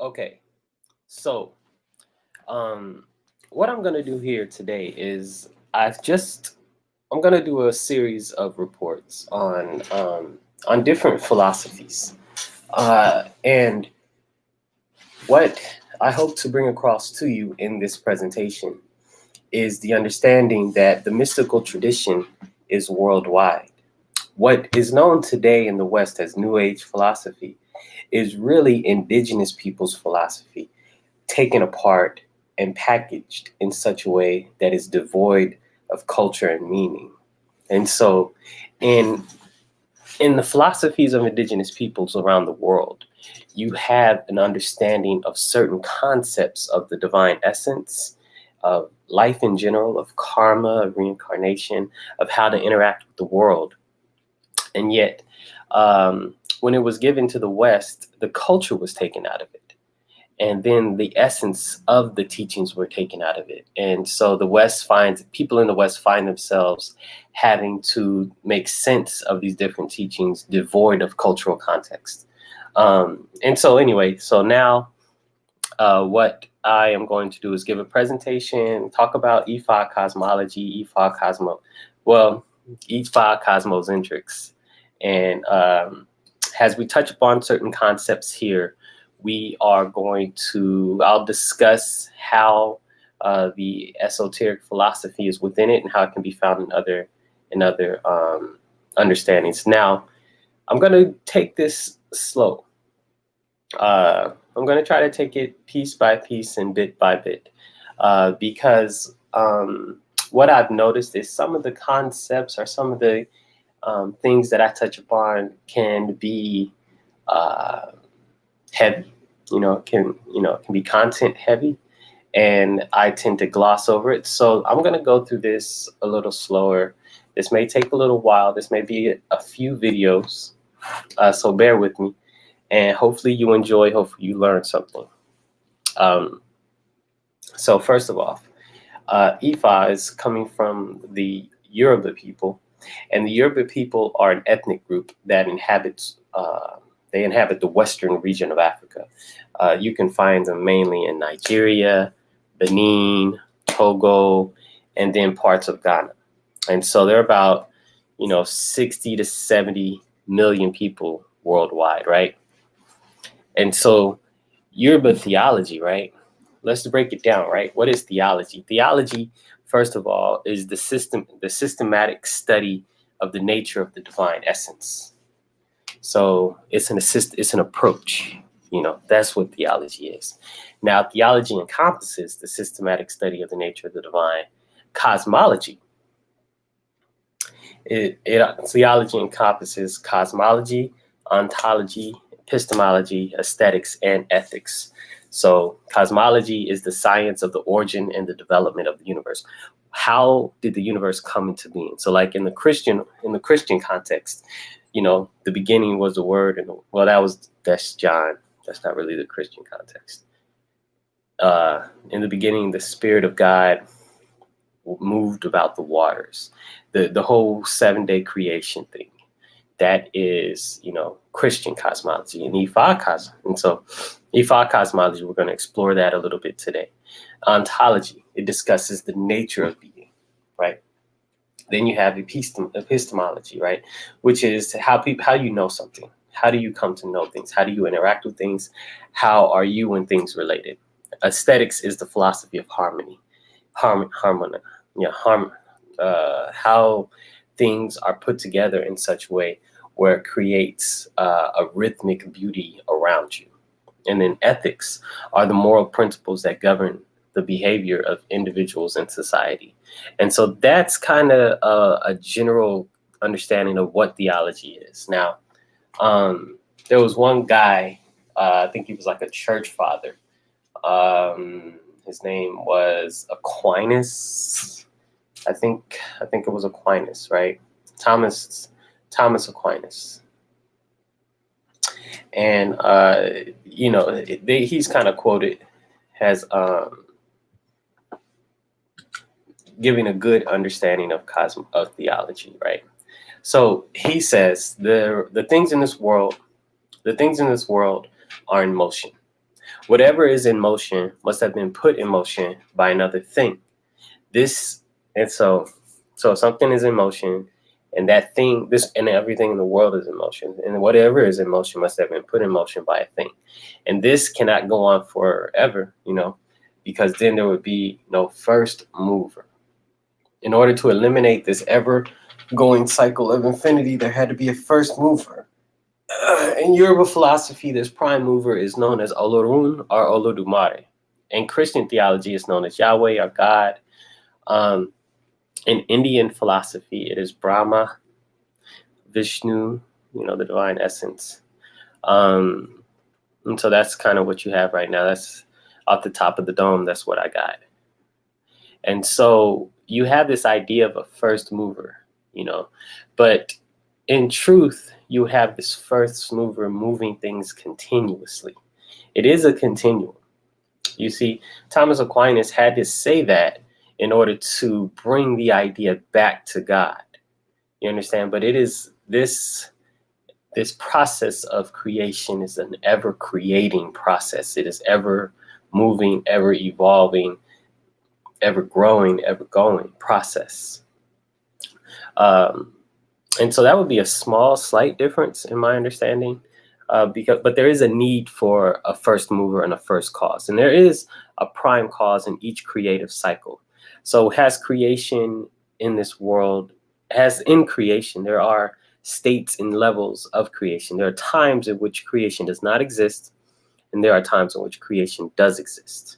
Okay, so what I'm gonna do here today is I'm gonna do a series of reports on different philosophies, and what I hope to bring across to you in this presentation is the understanding that the mystical tradition is worldwide. What is known today in the West as New Age philosophy is really indigenous people's philosophy, taken apart and packaged in such a way that is devoid of culture and meaning. And so, in in the philosophies of indigenous peoples around the world, you have an understanding of certain concepts of the divine essence, of life in general, of karma, of reincarnation, of how to interact with the world. And yet, when it was given to the West, the culture was taken out of it. And then the essence of the teachings were taken out of it. And so people in the West find themselves having to make sense of these different teachings devoid of cultural context. And so anyway, so now what I am going to do is give a presentation, talk about E5 cosmology, E5 cosmocentrics. And as we touch upon certain concepts here, I'll discuss how the esoteric philosophy is within it and how it can be found in other understandings. Now, I'm going to take this slow. I'm going to try to take it piece by piece and bit by bit, because what I've noticed is some of the concepts or some of the things that I touch upon can be heavy, can be content heavy, and I tend to gloss over it. So I'm going to go through this a little slower. This may take a little while. This may be a few videos, so bear with me, and hopefully you enjoy, hopefully you learn something. So first of all, Ifa is coming from the Yoruba people, and the Yoruba people are an ethnic group that inhabits the western region of Africa. You can find them mainly in Nigeria, Benin, Togo, and then parts of Ghana. And so there are about 60 to 70 million people worldwide, right? And so Yoruba theology, right? Let's break it down, right? What is theology? Theology, first of all, is the systematic study of the nature of the divine essence. So it's an approach. That's what theology is. Now, theology encompasses the systematic study of the nature of the divine. Cosmology. Theology encompasses cosmology, ontology, epistemology, aesthetics, and ethics. So cosmology is the science of the origin and the development of the universe. How did the universe come into being? So like in the Christian context, the beginning was the word, and that's John. That's not really the Christian context. In the beginning, the Spirit of God moved about the waters. The whole 7-day creation thing. That is, Christian cosmology and and so Ifa cosmology, we're going to explore that a little bit today. Ontology, it discusses the nature of being, right? Then you have epistemology, right, which is how you know something. How do you come to know things? How do you interact with things? How are you and things related? Aesthetics is the philosophy of harmony, how things are put together in such a way where it creates a rhythmic beauty around you. And then ethics are the moral principles that govern the behavior of individuals in society. And so that's kind of a general understanding of what theology is. Now, there was one guy, I think he was like a church father. His name was Aquinas. I think it was Aquinas, right? Thomas Aquinas. And he's kind of quoted as giving a good understanding of theology, right? So he says the things in this world are in motion. Whatever is in motion must have been put in motion by another thing. So something is in motion, and that thing, and everything in the world is in motion, and whatever is in motion must have been put in motion by a thing. And this cannot go on forever, because then there would be no first mover. In order to eliminate this ever going cycle of infinity, there had to be a first mover. In Yoruba philosophy, this prime mover is known as Olorun or Olodumare. In Christian theology, it's known as Yahweh or God. In Indian philosophy, it is Brahma, Vishnu, the divine essence. And so that's kind of what you have right now. That's off the top of the dome. That's what I got. And so you have this idea of a first mover, but in truth, you have this first mover moving things continuously. It is a continuum. You see, Thomas Aquinas had to say that in order to bring the idea back to God. You understand? But it is this process of creation is an ever creating process. It is ever moving, ever evolving, ever growing, ever going process. And so that would be a small, slight difference in my understanding, but there is a need for a first mover and a first cause. And there is a prime cause in each creative cycle. So has creation in this world, as in creation, there are states and levels of creation. There are times in which creation does not exist, and there are times in which creation does exist.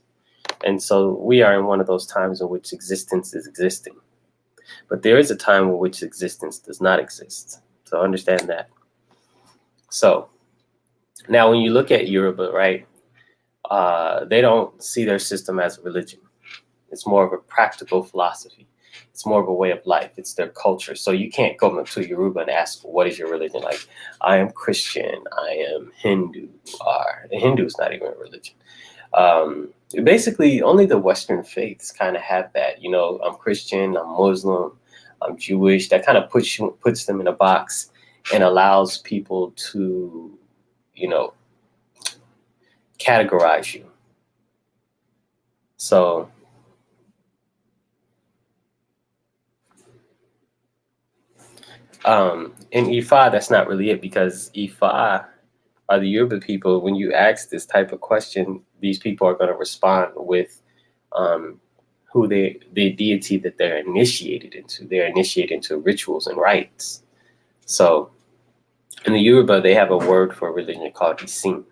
And so we are in one of those times in which existence is existing. But there is a time in which existence does not exist. So understand that. So now when you look at Yoruba, right, they don't see their system as a religion. It's more of a practical philosophy. It's more of a way of life. It's their culture. So you can't go to Yoruba and ask, what is your religion? Like, I am Christian, I am Hindu. Hindu is not even a religion. Basically, only the Western faiths kind of have that. I'm Christian, I'm Muslim, I'm Jewish. That kind of puts them in a box and allows people to, categorize you. So in Ifa, that's not really it, because Ifa are the Yoruba people. When you ask this type of question, these people are going to respond with who the deity that they're initiated into. They're initiated into rituals and rites. So in the Yoruba, they have a word for religion called Isin.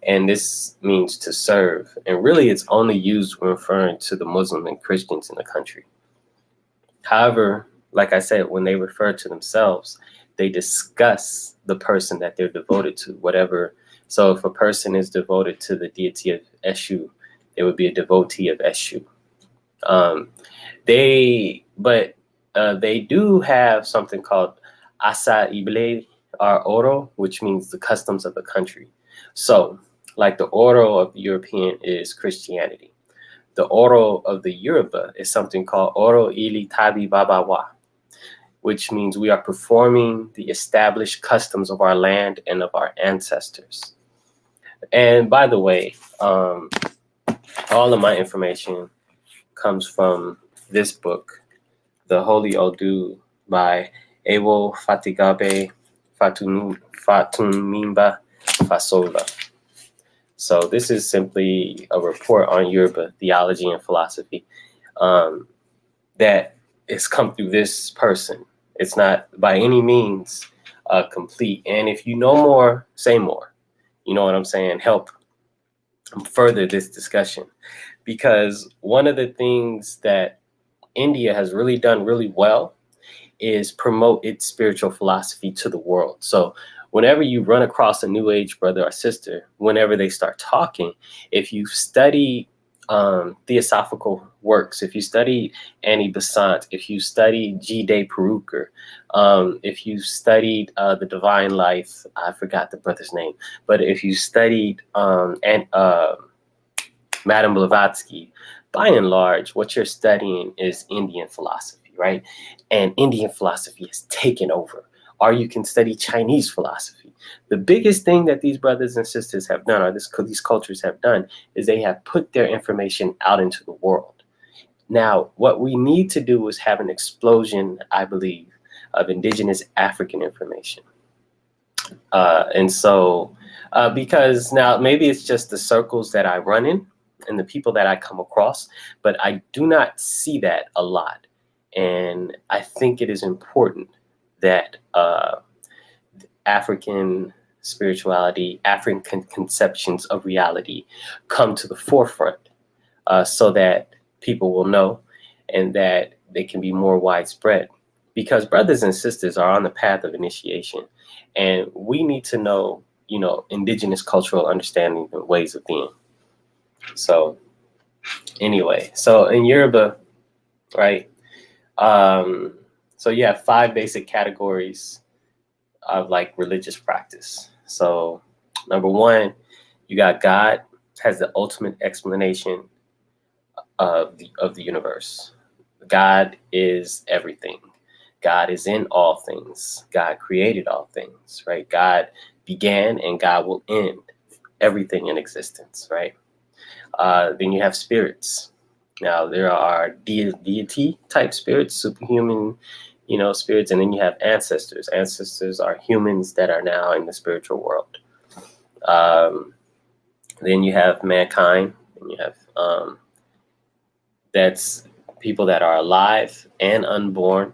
And this means to serve. And really, it's only used when referring to the Muslim and Christians in the country. However, like I said, when they refer to themselves, they discuss the person that they're devoted to, whatever. So if a person is devoted to the deity of Eshu, it would be a devotee of Eshu. They do have something called Asa Ible or Oro, which means the customs of the country. So like the Oro of the European is Christianity. The Oro of the Yoruba is something called Oro Ili Tabi Babawa, which means we are performing the established customs of our land and of our ancestors. And by the way, all of my information comes from this book, The Holy Odu by Ewo Fatigabe Fatunmimba Fasola. So this is simply a report on Yoruba theology and philosophy that has come through this person. It's not by any means complete. And if you know more, say more. You know what I'm saying? Help further this discussion. Because one of the things that India has really done really well is promote its spiritual philosophy to the world. So whenever you run across a New Age brother or sister, whenever they start talking, if you study theosophical works, if you study Annie Besant, if you study G. Day Peruker, if you studied The Divine Life, I forgot the brother's name, but if you studied Madame Blavatsky, by and large, what you're studying is Indian philosophy, right? And Indian philosophy has taken over or you can study Chinese philosophy. The biggest thing that these brothers and sisters have done, or these cultures have done, is they have put their information out into the world. Now, what we need to do is have an explosion, I believe, of indigenous African information. Because now maybe it's just the circles that I run in and the people that I come across, but I do not see that a lot. And I think it is important that African spirituality, African conceptions of reality come to the forefront, so that people will know and that they can be more widespread. Because brothers and sisters are on the path of initiation, and we need to know, indigenous cultural understanding and ways of being. So anyway, so in Yoruba, right? So you have 5 basic categories of like religious practice. So number 1, you got God has the ultimate explanation of the universe. God is everything. God is in all things. God created all things, right? God began and God will end everything in existence, right? Then you have spirits. Now there are deity type spirits, superhuman, spirits, and then you have ancestors. Ancestors are humans that are now in the spiritual world. Then you have mankind, and you have that's people that are alive and unborn,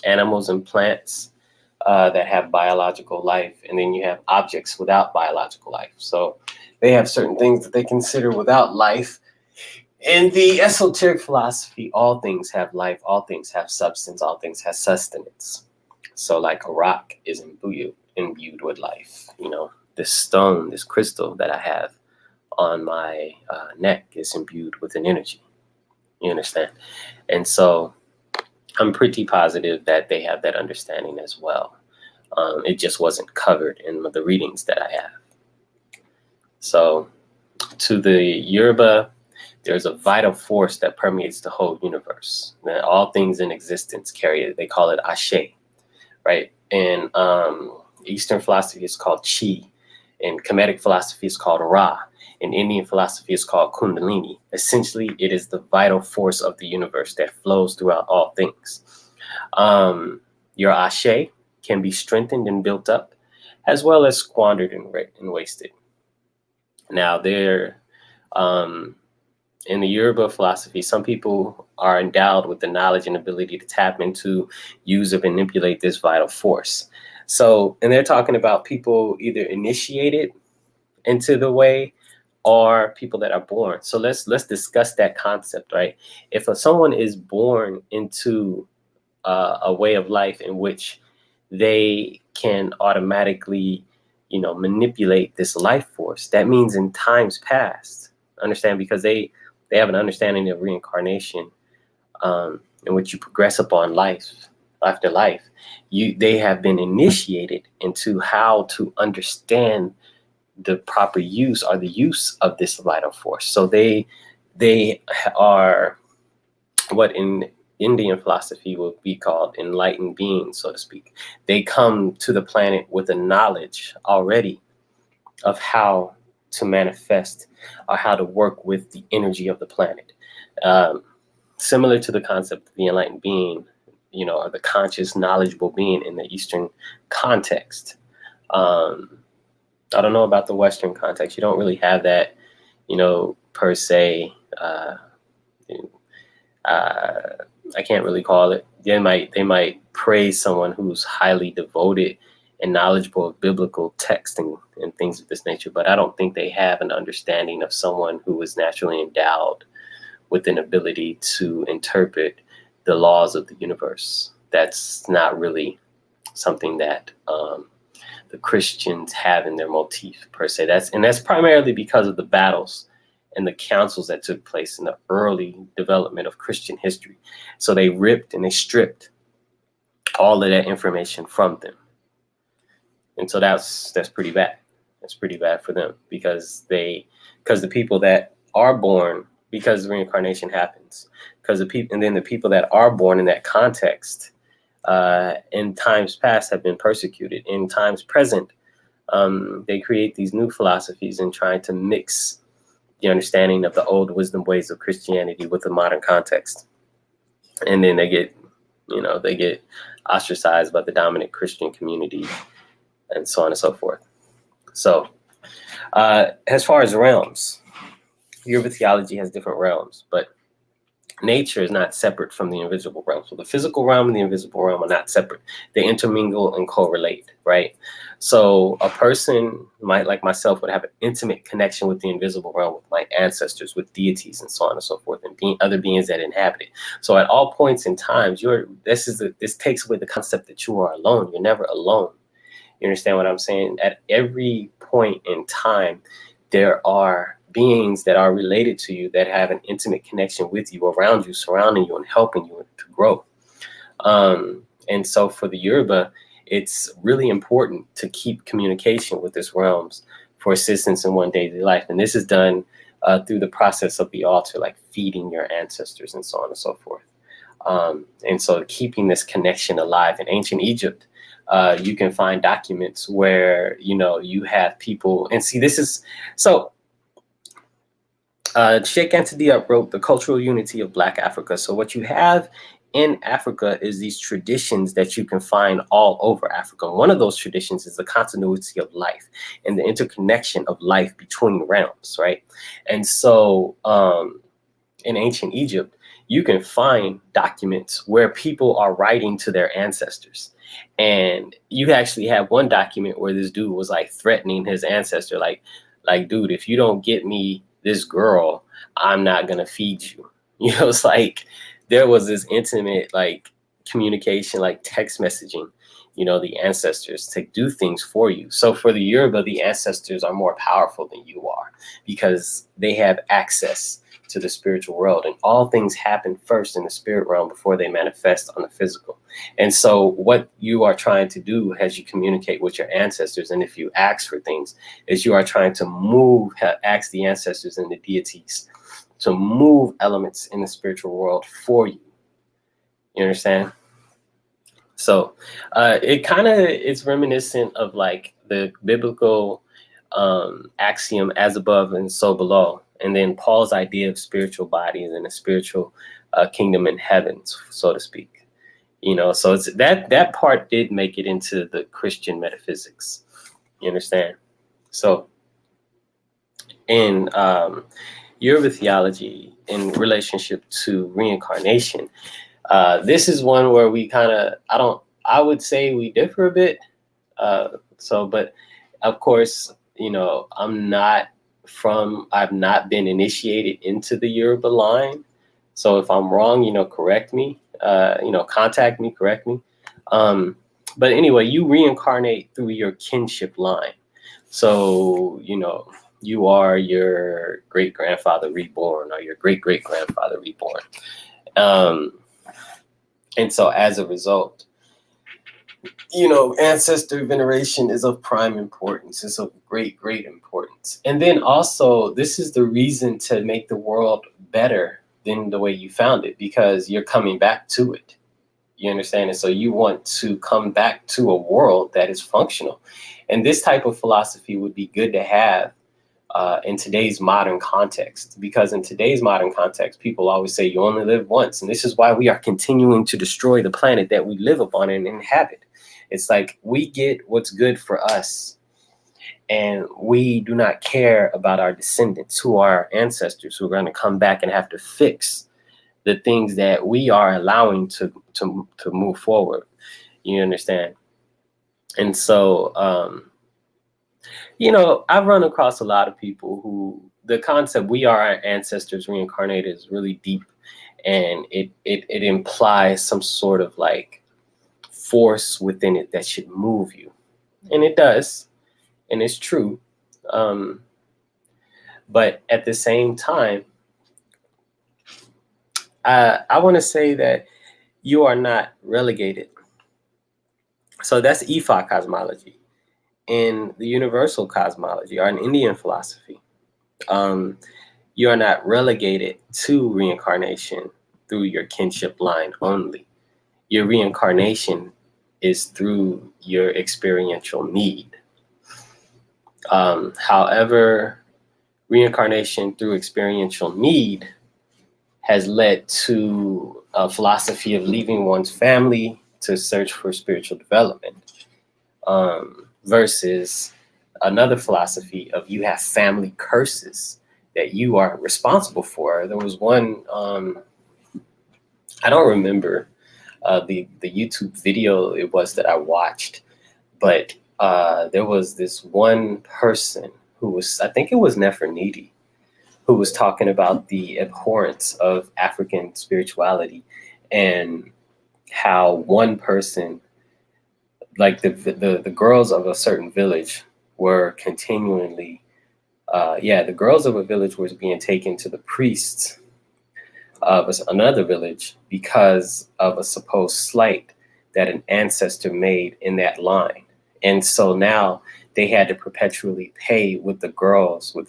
animals and plants that have biological life, and then you have objects without biological life. So they have certain things that they consider without life. In the esoteric philosophy, all things have life, all things have substance, all things have sustenance. So like a rock is imbued with life. This stone, this crystal that I have on my neck is imbued with an energy. You understand? And so I'm pretty positive that they have that understanding as well. It just wasn't covered in the readings that I have. So to the Yoruba, there's a vital force that permeates the whole universe. That all things in existence carry it. They call it Ashe, right? And Eastern philosophy is called Chi. In Kemetic philosophy is called Ra. In Indian philosophy is called Kundalini. Essentially, it is the vital force of the universe that flows throughout all things. Your Ashe can be strengthened and built up, as well as squandered and wasted. Now, in the Yoruba philosophy, some people are endowed with the knowledge and ability to tap into, use, or manipulate this vital force. So, and they're talking about people either initiated into the way or people that are born. So let's discuss that concept, right? If someone is born into a way of life in which they can automatically, manipulate this life force, that means in times past, understand, because they have an understanding of reincarnation, in which you progress upon life after life. They have been initiated into how to understand the proper use or the use of this vital force. So they are what in Indian philosophy would be called enlightened beings, so to speak. They come to the planet with a knowledge already of how to manifest or how to work with the energy of the planet. Similar to the concept of the enlightened being, or the conscious, knowledgeable being in the Eastern context. I don't know about the Western context. You don't really have that, per se. I can't really call it. They might praise someone who's highly devoted and knowledgeable of biblical text and things of this nature, but I don't think they have an understanding of someone who is naturally endowed with an ability to interpret the laws of the universe. That's not really something that the Christians have in their motif per se. That's primarily because of the battles and the councils that took place in the early development of Christian history. So they ripped and they stripped all of that information from them. And so that's pretty bad. That's pretty bad for them because the people that are born, because reincarnation happens, and then the people that are born in that context, in times past have been persecuted. In times present, they create these new philosophies and trying to mix the understanding of the old wisdom ways of Christianity with the modern context. And then they get ostracized by the dominant Christian community and so on and so forth. So as far as realms, Yoruba theology has different realms, but nature is not separate from the invisible realm. So the physical realm and the invisible realm are not separate. They intermingle and correlate, right? So a person might, like myself, would have an intimate connection with the invisible realm, with my ancestors, with deities, and so on and so forth, and other beings that inhabit it. So at all points in times, this takes away the concept that you are alone. You're never alone. You understand what I'm saying? At every point in time, there are beings that are related to you that have an intimate connection with you, around you, surrounding you, and helping you to grow. And so for the Yoruba, it's really important to keep communication with these realms for assistance in one daily life. And this is done through the process of the altar, like feeding your ancestors and so on and so forth. And so keeping this connection alive. In ancient Egypt, you can find documents where, you have people, and see, this is, so Sheikh Anta Diop wrote The Cultural Unity of Black Africa. So what you have in Africa is these traditions that you can find all over Africa. One of those traditions is the continuity of life and the interconnection of life between realms, right? And so in ancient Egypt, you can find documents where people are writing to their ancestors. And you actually have one document where this dude was like threatening his ancestor, like, dude, if you don't get me this girl, I'm not gonna feed you. It's like there was this intimate like communication, like text messaging, the ancestors to do things for you. So for the Yoruba, the ancestors are more powerful than you are because they have access to the spiritual world, and all things happen first in the spirit realm before they manifest on the physical. And so what you are trying to do as you communicate with your ancestors, and if you ask for things, is you are trying to ask the ancestors and the deities to move elements in the spiritual world for you. You understand? So it's reminiscent of like the biblical axiom, as above and so below. And then Paul's idea of spiritual bodies and a spiritual kingdom in heavens, so to speak. So it's that part did make it into the Christian metaphysics. You understand? So in Yoruba theology, in relationship to reincarnation, this is one where we I would say we differ a bit. But of course, I've not been initiated into the Yoruba line. So if I'm wrong, correct me, contact me, correct me. But anyway, you reincarnate through your kinship line. So, you are your great grandfather reborn or your great great grandfather reborn. And so as a result, ancestor veneration is of prime importance. It's of great, great importance. And then also, this is the reason to make the world better than the way you found it, because you're coming back to it. You understand? And so you want to come back to a world that is functional. And this type of philosophy would be good to have in today's modern context, because in today's modern context, people always say you only live once. And this is why we are continuing to destroy the planet that we live upon and inhabit. It's like we get what's good for us, and we do not care about our descendants, who are our ancestors, who are going to come back and have to fix the things that we are allowing to move forward. You understand? And so, I've run across a lot of people who the concept we are our ancestors reincarnated is really deep, and it implies some sort of like force within it that should move you. And it does, and it's true. But at the same time, I want to say that you are not relegated. So that's Ifa cosmology. In the universal cosmology, or in Indian philosophy, you are not relegated to reincarnation through your kinship line only. your reincarnation is through your experiential need. However, reincarnation through experiential need has led to a philosophy of leaving one's family to search for spiritual development, versus another philosophy of you have family curses that you are responsible for. There was one, I don't remember the YouTube video it was that I watched, but there was this one person who was, I think it was Nefertiti, who was talking about the abhorrence of African spirituality and how one person, like the girls of a certain village were continually, the girls of a village was being taken to the priests of another village because of a supposed slight that an ancestor made in that line. And so now they had to perpetually pay with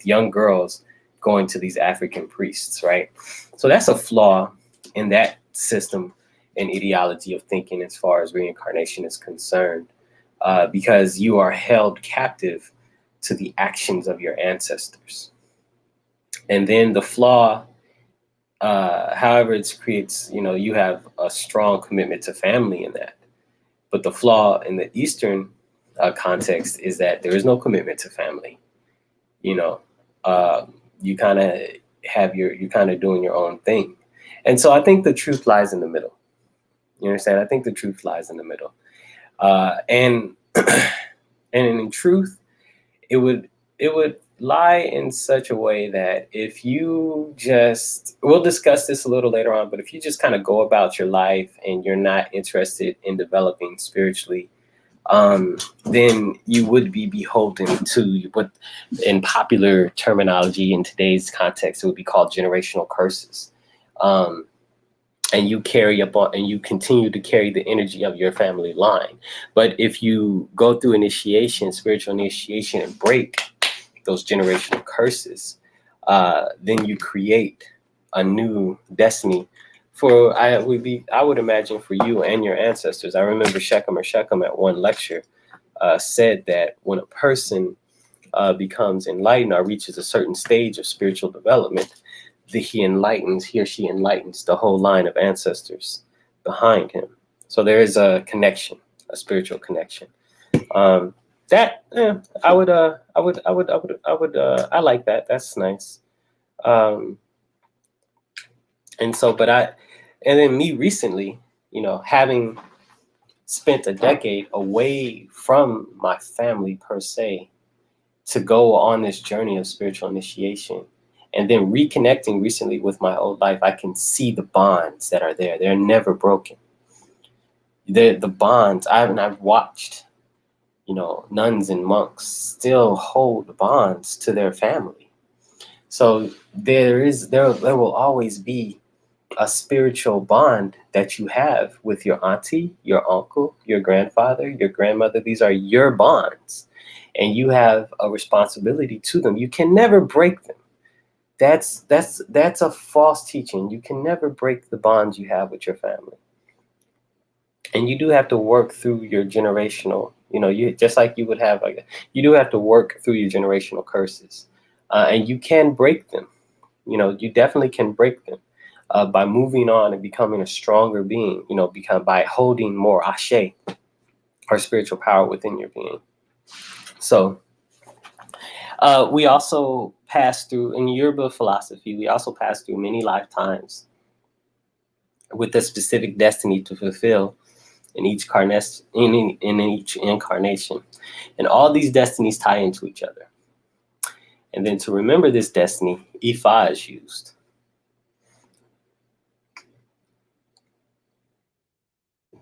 young girls going to these African priests, right? So that's a flaw in that system and ideology of thinking as far as reincarnation is concerned, because you are held captive to the actions of your ancestors. And then the flaw, however, it creates, you have a strong commitment to family in that. But the flaw in the Eastern context is that there is no commitment to family. You kind of you're kind of doing your own thing. And so I think the truth lies in the middle. You understand? I think the truth lies in the middle. And in truth, it would lie in such a way that if you we'll discuss this a little later on, but if you just kind of go about your life and you're not interested in developing spiritually, then you would be beholden to what, in popular terminology in today's context, it would be called generational curses. And you continue to carry the energy of your family line. But if you go through spiritual initiation, and break those generational curses, then you create a new destiny I would imagine for you and your ancestors. I remember Shechem at one lecture said that when a person becomes enlightened or reaches a certain stage of spiritual development, he or she enlightens the whole line of ancestors behind him. So there is a connection, a spiritual connection. I like that. That's nice. And then me recently, having spent a decade away from my family per se to go on this journey of spiritual initiation, and then reconnecting recently with my old life, I can see the bonds that are there. They're never broken. The bonds, I've watched, nuns and monks still hold bonds to their family. So there will always be a spiritual bond that you have with your auntie, your uncle, your grandfather, your grandmother. These are your bonds, and you have a responsibility to them. You can never break them. That's a false teaching. You can never break the bonds you have with your family. And you do have to work through your generational, you just like you would have, you do have to work through your generational curses. And you can break them. You definitely can break them. By moving on and becoming a stronger being, by holding more ashe, or spiritual power within your being. So we also pass through, in Yoruba philosophy, we also pass through many lifetimes with a specific destiny to fulfill in each incarnation. And all these destinies tie into each other. And then to remember this destiny, Ifa is used.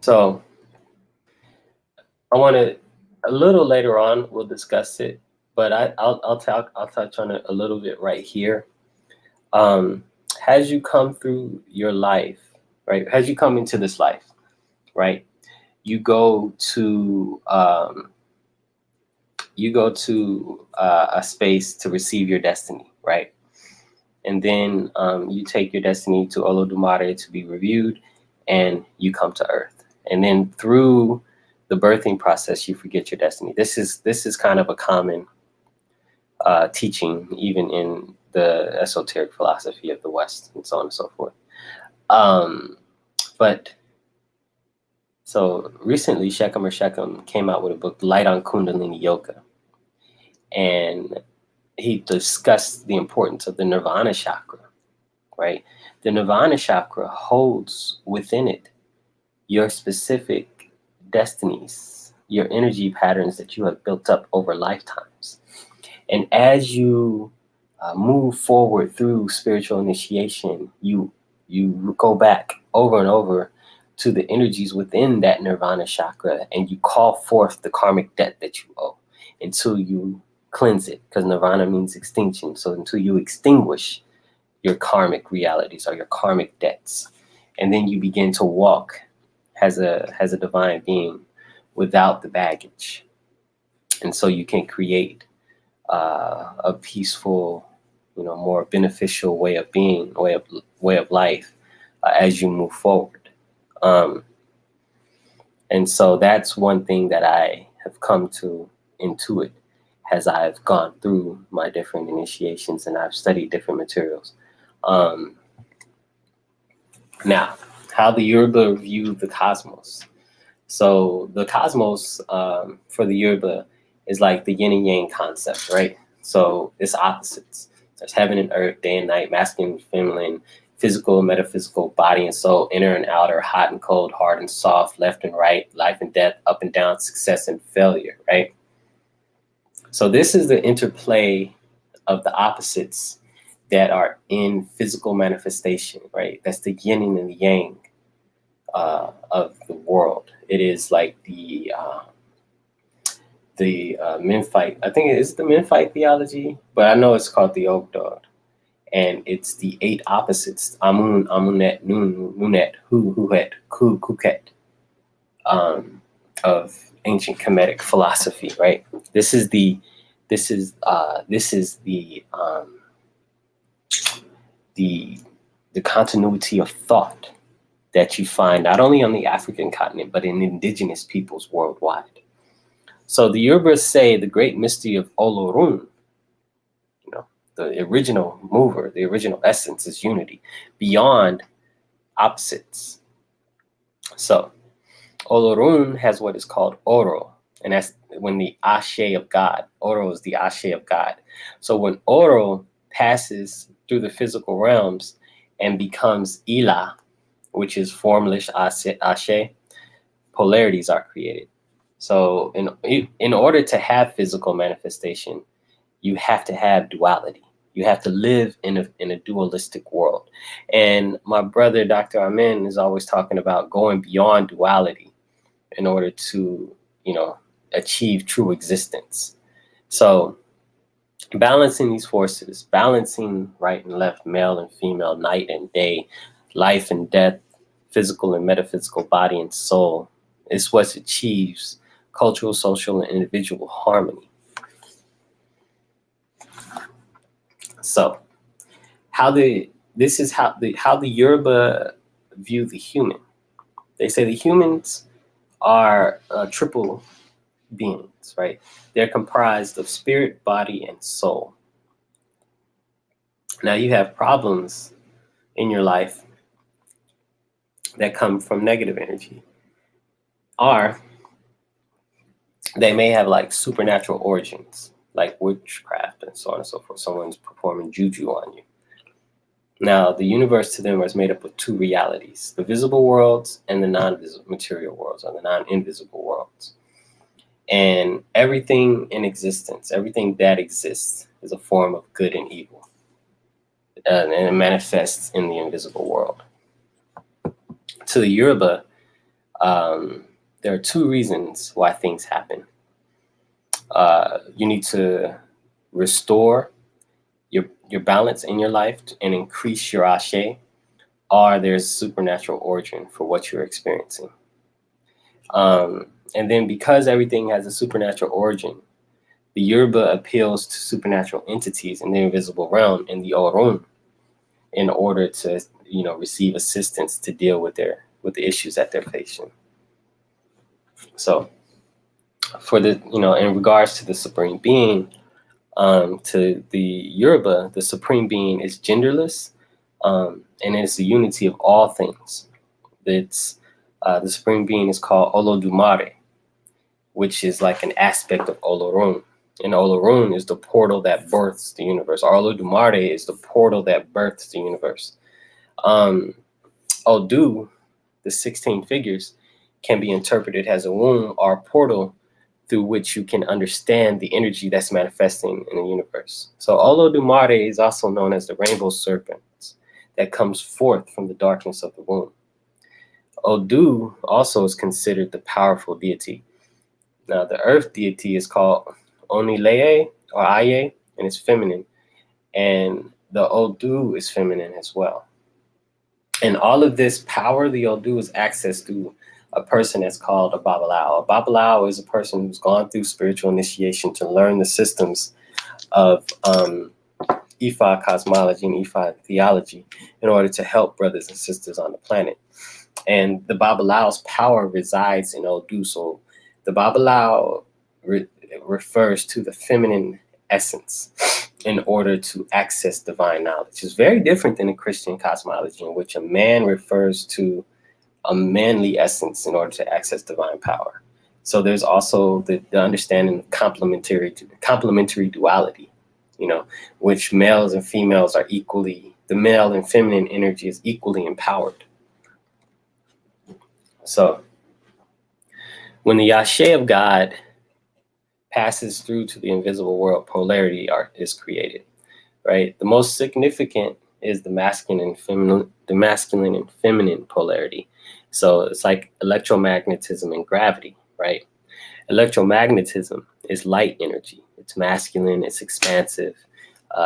So I want to, a little later on, we'll discuss it, but I'll touch on it a little bit right here. As you come through your life, right? As you come into this life, right? You go to a space to receive your destiny, right? And then you take your destiny to Olodumare to be reviewed, and you come to Earth. And then through the birthing process, you forget your destiny. This is kind of a common teaching, even in the esoteric philosophy of the West, and so on and so forth. But so recently, Shekhem came out with a book, Light on Kundalini Yoga, and he discussed the importance of the Nirvana chakra, right? The Nirvana chakra holds within it your specific destinies, your energy patterns that you have built up over lifetimes. And as you move forward through spiritual initiation, you go back over and over to the energies within that Nirvana chakra, and you call forth the karmic debt that you owe until you cleanse it, because Nirvana means extinction. So until you extinguish your karmic realities or your karmic debts, and then you begin to walk as a divine being without the baggage. And so you can create a peaceful, more beneficial way of being, way of life as you move forward. And so that's one thing that I have come to intuit as I've gone through my different initiations and I've studied different materials. Now, how the Yoruba view the cosmos. So the cosmos for the Yoruba is like the yin and yang concept, right? So it's opposites. There's heaven and earth, day and night, masculine and feminine, physical and metaphysical, body and soul, inner and outer, hot and cold, hard and soft, left and right, life and death, up and down, success and failure, right? So this is the interplay of the opposites that are in physical manifestation, right? That's the yin and the yang of the world. It is like the Memphite. I think it's the Memphite theology, but I know it's called the Ogdod. And it's the 8 opposites: Amun, Amunet, Nun, Nunet, Hu, Huet, Ku, Kuket, of ancient Kemetic philosophy, right? This is the continuity of thought that you find not only on the African continent, but in indigenous peoples worldwide. So the Yorubas say the great mystery of Olorun, the original mover, the original essence is unity beyond opposites. So Olorun has what is called Oro, and that's when the Ashe of God. Oro is the Ashe of God. So when Oro passes through the physical realms and becomes Ila, which is formless Ashe, polarities are created. So in order to have physical manifestation, you have to have duality. You have to live in a dualistic world. And my brother, Dr. Amin, is always talking about going beyond duality in order to, achieve true existence. So balancing these forces, balancing right and left, male and female, night and day, life and death, physical and metaphysical, body and soul, is what achieves cultural, social, and individual harmony. So how the Yoruba view the human. They say the humans are triple beings, right? They're comprised of spirit, body, and soul. Now you have problems in your life that come from negative energy, or they may have like supernatural origins, like witchcraft and so on and so forth. Someone's performing juju on you. Now, the universe to them is made up of 2 realities: the visible worlds and the non-visible material worlds, or the non-invisible worlds. And everything in existence, everything that exists, is a form of good and evil. And it manifests in the invisible world. To the Yoruba, there are 2 reasons why things happen. You need to restore your balance in your life and increase your ashe, or there's supernatural origin for what you're experiencing. And then because everything has a supernatural origin, the Yoruba appeals to supernatural entities in the invisible realm, in the Orun, in order to receive assistance to deal with the issues that they're facing. So for the, in regards to the supreme being, to the Yoruba, the supreme being is genderless, and it's the unity of all things. It's the supreme being is called Olodumare, which is like an aspect of Olorun. And Olorun is the portal that births the universe. Olodumare is the portal that births the universe. Odu, the 16 figures, can be interpreted as a womb or a portal through which you can understand the energy that's manifesting in the universe. So Olodumare is also known as the rainbow serpent that comes forth from the darkness of the womb. Odu also is considered the powerful deity. Now, the earth deity is called Onileye or Aye, and it's feminine. And the Odu is feminine as well. And all of this power, the Odu, is accessed through a person that's called a Babalao. A Babalao is a person who's gone through spiritual initiation to learn the systems of Ifa cosmology and Ifa theology in order to help brothers and sisters on the planet. And the Babalao's power resides in Odu. So the Babalao refers to the feminine essence in order to access divine knowledge. It's very different than a Christian cosmology, in which a man refers to a manly essence in order to access divine power. So there's also the understanding of complementary duality, which males and females are equally, the male and feminine energy is equally empowered. So when the Yashe of God passes through to the invisible world, polarity is created, right? The most significant is the masculine and feminine polarity. So it's like electromagnetism and gravity, right? Electromagnetism is light energy. It's masculine, it's expansive,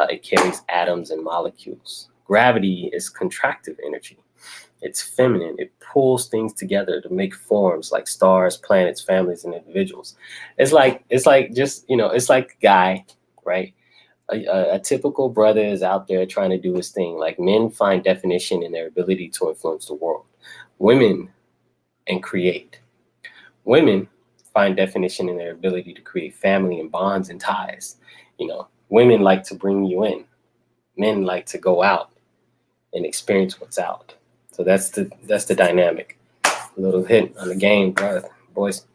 it carries atoms and molecules. Gravity is contractive energy. It's feminine. It pulls things together to make forms like stars, planets, families, and individuals. It's like just, it's like a guy, right? A typical brother is out there trying to do his thing. Like, men find definition in their ability to influence the world. Women and create. Women find definition in their ability to create family and bonds and ties. Women like to bring you in. Men like to go out and experience what's out. So that's the dynamic. A little hit on the game, boys.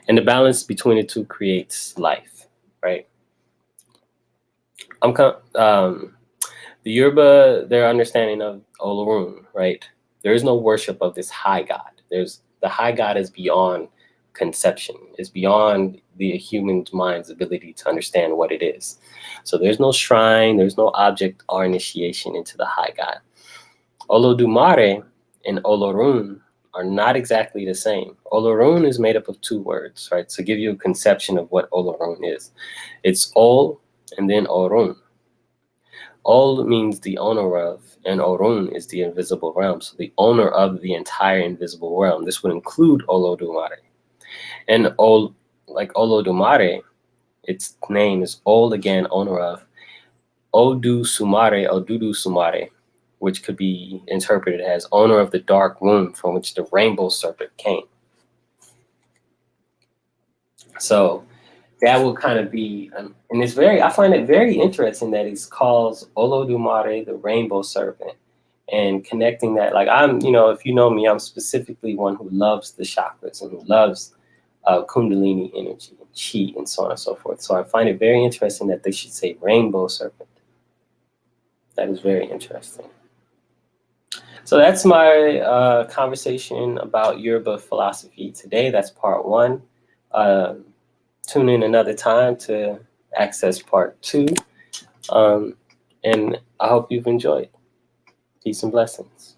And the balance between the two creates life, right? The Yoruba, their understanding of Olorun, right? There is no worship of this high God. The high God is beyond conception, is beyond the human mind's ability to understand what it is. So there's no shrine, there's no object or initiation into the high God. Olodumare and Olorun are not exactly the same. Olorun is made up of two words, right? To give you a conception of what Olorun is. It's Ol and then Orun. Ol means the owner of, and Orun is the invisible realm. So the owner of the entire invisible realm. This would include Olodumare. And Olodumare, its name is Ol again, owner of, Odu Sumare, Odudu Sumare, which could be interpreted as owner of the dark womb from which the rainbow serpent came. So that will kind of be, and I find it very interesting that it calls Olodumare the rainbow serpent, and connecting that, like, if you know me, I'm specifically one who loves the chakras and who loves Kundalini energy and chi and so on and so forth. So I find it very interesting that they should say rainbow serpent. That is very interesting. So that's my conversation about Yoruba philosophy today. That's part one. Tune in another time to access part two. And I hope you've enjoyed. Peace and blessings.